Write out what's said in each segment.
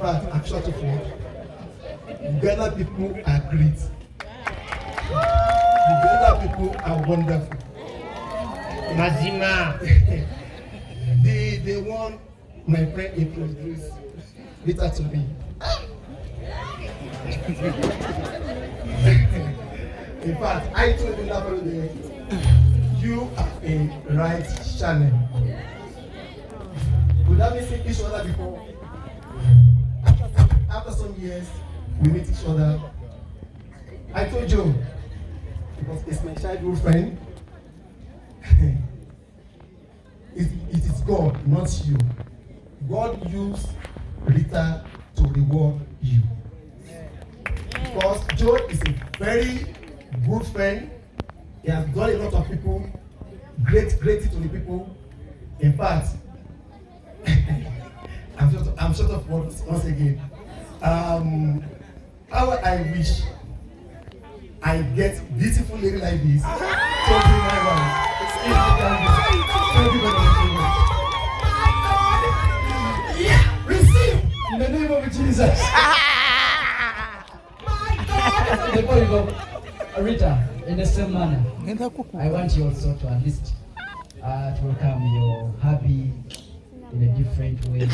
fact, I'm short of word. Ghana people are great. The Ghana people are wonderful. Mazima. They want my friend introduced Ritah to me. In fact, I told him that very day, you are a right channel. Would that mean seeing each other before? After some years, we meet each other. I told you, because it's my childhood friend. It is God, not you. God used Ritah to reward you. Because Joe is a very good friend. He has done a lot of people, great to the people. In fact, I'm short of words once again. How I wish I get beautiful lady like this. Thank you very much. Thank you very much. Yeah, receive in the name of Jesus. Before you go, Ritah, in the same manner, I want you also to at least to welcome your hubby in a different way.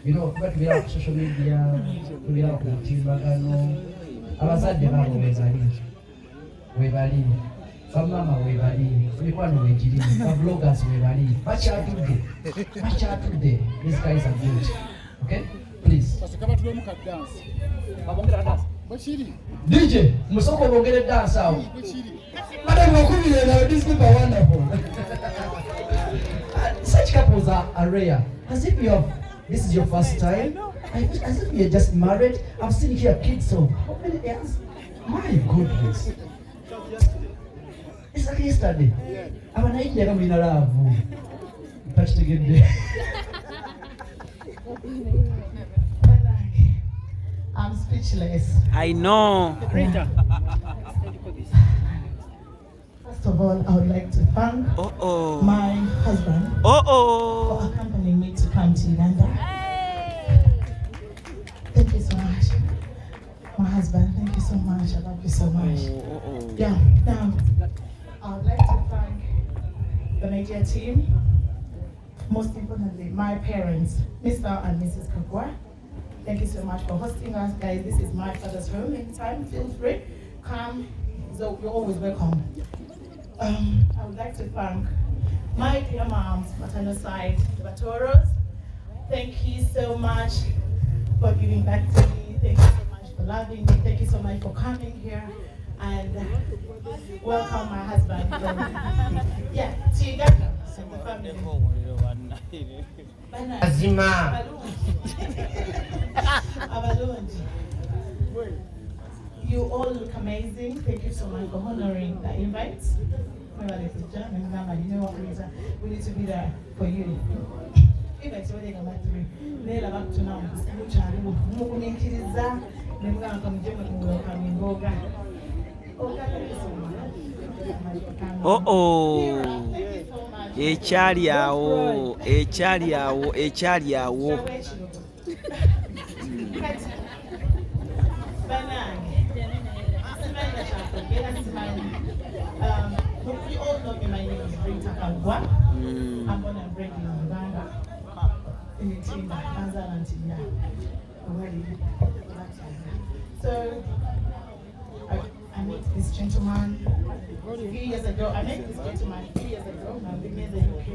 You know, but we have social media, we have Mbaga, abazadde babo webali, bamama webali, mikwano wegiri, bloggers webali, bakyatudde. These guys are good. Okay? Please. DJ, musoko bongere dance out. Madam Wakubile, now these people are wonderful. Such couples are rare. As if this is your first time. As if you're just married. I've seen here kids so how many years? My goodness. It's like yesterday. I'm an idea coming around. Touch the good day. I'm speechless. I know. First of all, I would like to thank my husband for accompanying me to come to Uganda. Thank you so much. My husband, thank you so much. I love you so much. Yeah, now, I would like to thank the media team. Most importantly, my parents, Mr. and Mrs. Kagwa. Thank you so much for hosting us, guys. This is my father's home. Anytime, feel free. Come. So you're always welcome. I would like to thank my dear moms, maternal side, the Batoros. Thank you so much for giving back to me. Thank you so much for loving me. Thank you so much for coming here. And welcome my husband. Yeah, to Uganda. So the family. Azima. You all look amazing. Thank you so much for honoring the invite. We need to be there for you. Invite you when back to now. Ekyali awo. You all know me, my name is Ritah Kagwa. I'm born and bred in Mbaga, in the team Awanze and Jeya. So I met this gentleman a few years ago. I've been in the UK.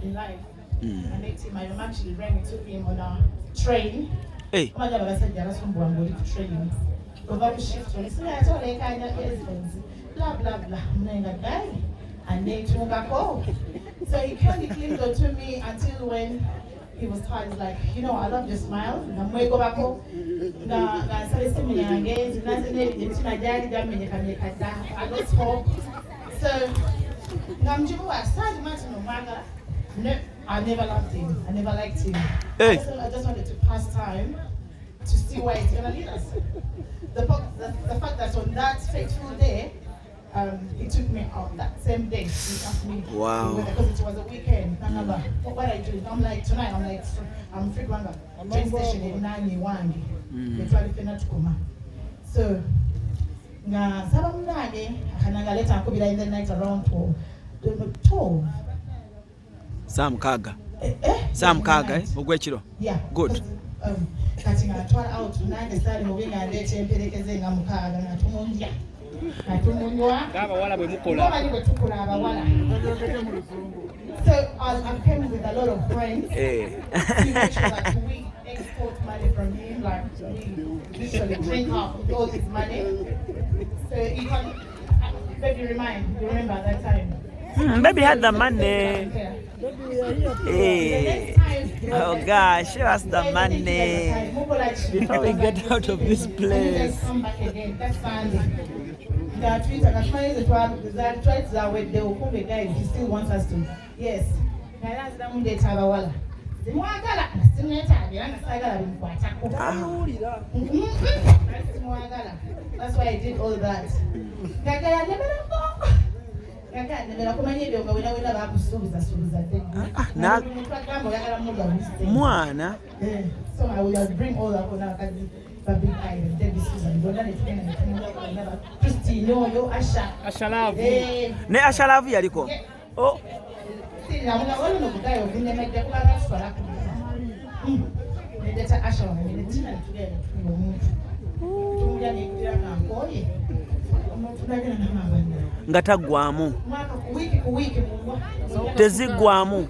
In life. I met him. I actually ran into him on a train. Hey. Oh my God, I said, I'm going to train. Over the shift, so I told him, kind of blah blah blah. I'm like, guy, and then to go. So he kind of clinged on to me until when he was tired. He's like, you know, I love your smile. I'm going to go back home. I started me again. I don't talk. So I'm just no, I never loved him. I never liked him. Hey. I just wanted to pass time to see where it's gonna lead us. The fact that on that fateful day, he took me out that same day. He asked me, wow, because it was a weekend. What I do? I'm like, tonight, I'm free going back. Train station in Nani Wangi. They try to finish to come. So, na sababu nani akanangaleta akubira in the night around 12. Sam Kaga. Sam Kaga, ogwekiro. Yeah. Good. Kati ngatwala out nane sali mubinga ndete empelekeze nga mukaga natumundya. Abawala bwe mukola. So I came with a lot of friends. To make sure that we export money from him, like we literally drink up all his money. So you can, baby, remember that time. Baby had the money. Hey. Oh gosh, show us the money before we get out of this place. Come back again. That's Sunday. That Ritah, as far as the tried that way, they will come the guy. He still wants us to. Yes. That's the one they tell Awala. That's why I did all that. Mwana. So I will bring all that the big items. Ashalavu. Ne ashalavu yaliko. Oh. Ngatagwamu. Tezigwamu.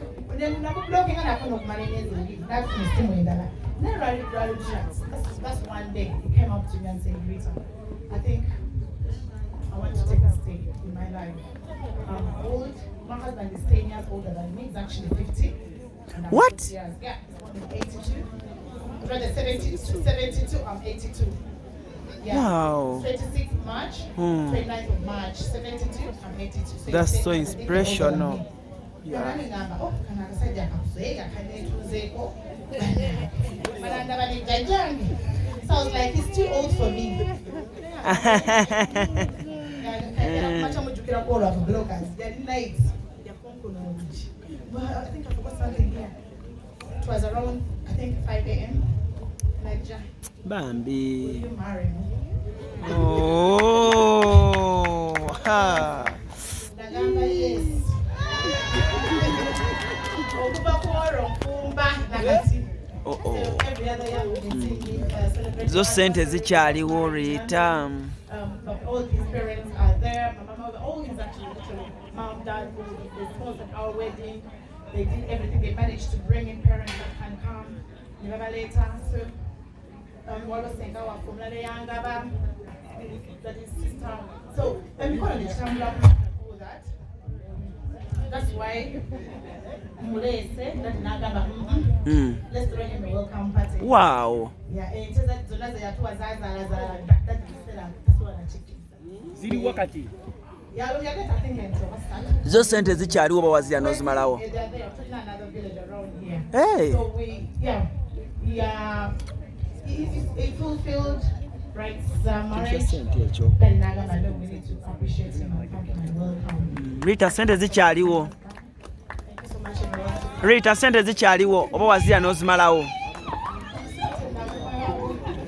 That's one day he came up to me and said, Ritah, I think I want to take a step in my life. I'm old. My husband is 10 years older than me. He's actually 50. What? Yeah, he's 82. Rather 72, I'm 82. Yeah. Wow. 26th March, 29th of March, 72, I'm 82. So that's so inspirational. Yeah. So I was like, he's too old for me. Well, I think I forgot something here. It was around, I think, 5 a.m. Like, Bambi. will you marry me? Oh. Ha. Yes. Oh. Zo sente zikyaliwo Ritah. But all his parents are there. My mama, all his actually literally mom, dad, they sponsored our wedding. They did everything. They managed to bring in parents that can come. Never later. So what was saying our from the younger that is sister. So we call it all that. That's why Mule said that Nagaba, let's throw him a welcome party. Wow. Yeah, and just that that's what I Ziri wakati. Yeah, we are getting Zo sente zikyaliwo bawazira n'ozimalawo. Hey. So it fulfilled right marriage. Then Nagaba, we need to appreciate him and thank him and welcome. Ritah, sente zikyaliwo. Ritah, sente zikyaliwo oba wazira n'ozimalawo.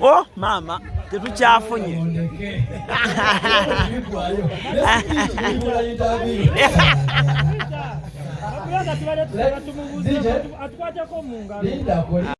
Oh, mama, tetukyafunye. Atubadde tumubuuza atukwateko mu ngalo.